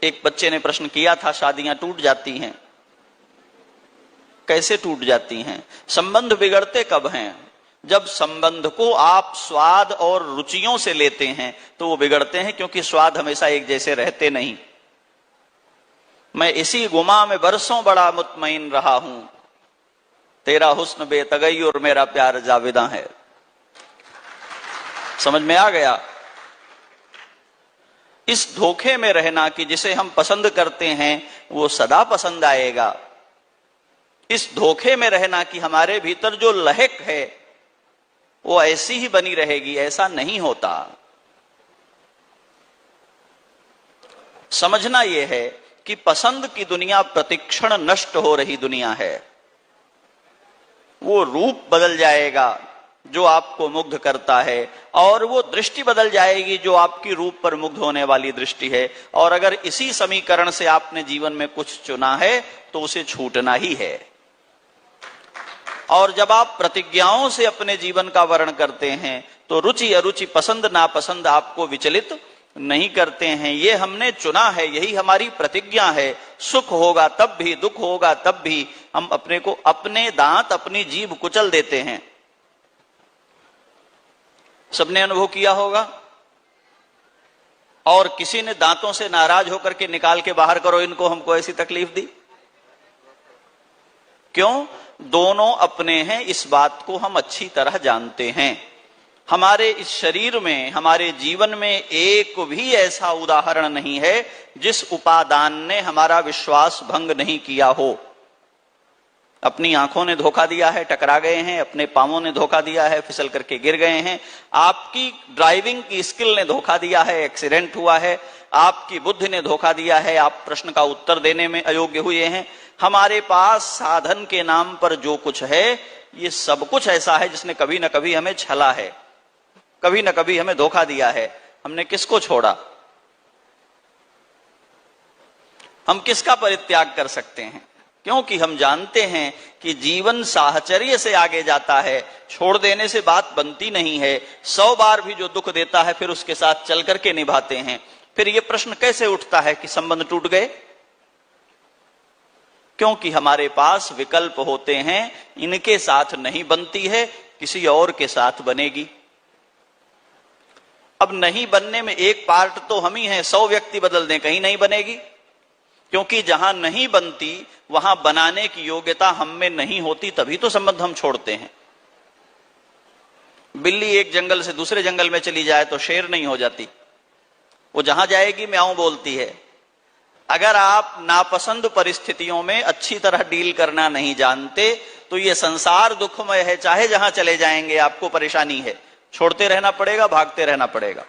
एक बच्चे ने प्रश्न किया था, शादियां टूट जाती हैं, कैसे टूट जाती हैं? संबंध बिगड़ते कब हैं? जब संबंध को आप स्वाद और रुचियों से लेते हैं तो वो बिगड़ते हैं, क्योंकि स्वाद हमेशा एक जैसे रहते नहीं। मैं इसी गुमा में बरसों बड़ा मुतमईन रहा हूं, तेरा हुस्न बेतगई और मेरा प्यार जाविदा है। समझ में आ गया? इस धोखे में रहना कि जिसे हम पसंद करते हैं वो सदा पसंद आएगा, इस धोखे में रहना कि हमारे भीतर जो लहक है वो ऐसी ही बनी रहेगी, ऐसा नहीं होता। समझना यह है कि पसंद की दुनिया प्रतिक्षण नष्ट हो रही दुनिया है। वो रूप बदल जाएगा जो आपको मुग्ध करता है, और वो दृष्टि बदल जाएगी जो आपकी रूप पर मुग्ध होने वाली दृष्टि है। और अगर इसी समीकरण से आपने जीवन में कुछ चुना है तो उसे छूटना ही है। और जब आप प्रतिज्ञाओं से अपने जीवन का वर्ण करते हैं तो रुचि अरुचि, पसंद नापसंद आपको विचलित नहीं करते हैं। ये हमने चुना है, यही हमारी प्रतिज्ञा है। सुख होगा तब भी, दुख होगा तब भी हम अपने को, अपने दांत, अपनी जीभ कुचल देते हैं। सबने अनुभव किया होगा। और किसी ने दांतों से नाराज होकर के निकाल के बाहर करो इनको, हमको ऐसी तकलीफ दी। क्यों? दोनों अपने हैं, इस बात को हम अच्छी तरह जानते हैं। हमारे इस शरीर में, हमारे जीवन में एक भी ऐसा उदाहरण नहीं है जिस उपादान ने हमारा विश्वास भंग नहीं किया हो। अपनी आंखों ने धोखा दिया है, टकरा गए हैं। अपने पांवों ने धोखा दिया है, फिसल करके गिर गए हैं। आपकी ड्राइविंग की स्किल ने धोखा दिया है, एक्सीडेंट हुआ है। आपकी बुद्धि ने धोखा दिया है, आप प्रश्न का उत्तर देने में अयोग्य हुए हैं। हमारे पास साधन के नाम पर जो कुछ है, ये सब कुछ ऐसा है जिसने कभी ना कभी हमें छला है, कभी ना कभी हमें धोखा दिया है। हमने किसको छोड़ा? हम किसका परित्याग कर सकते हैं? क्योंकि हम जानते हैं कि जीवन साहचर्य से आगे जाता है, छोड़ देने से बात बनती नहीं है। 100 बार भी जो दुख देता है फिर उसके साथ चल करके निभाते हैं। फिर यह प्रश्न कैसे उठता है कि संबंध टूट गए? क्योंकि हमारे पास विकल्प होते हैं, इनके साथ नहीं बनती है, किसी और के साथ बनेगी। अब नहीं बनने में एक पार्ट तो हम ही हैं, 100 व्यक्ति बदल दें कहीं नहीं बनेगी। क्योंकि जहां नहीं बनती वहां बनाने की योग्यता हम में नहीं होती, तभी तो संबंध हम छोड़ते हैं। बिल्ली एक जंगल से दूसरे जंगल में चली जाए तो शेर नहीं हो जाती, वो जहां जाएगी म्याऊं बोलती है। अगर आप नापसंद परिस्थितियों में अच्छी तरह डील करना नहीं जानते तो ये संसार दुखमय है, चाहे जहां चले जाएंगे आपको परेशानी है, छोड़ते रहना पड़ेगा, भागते रहना पड़ेगा।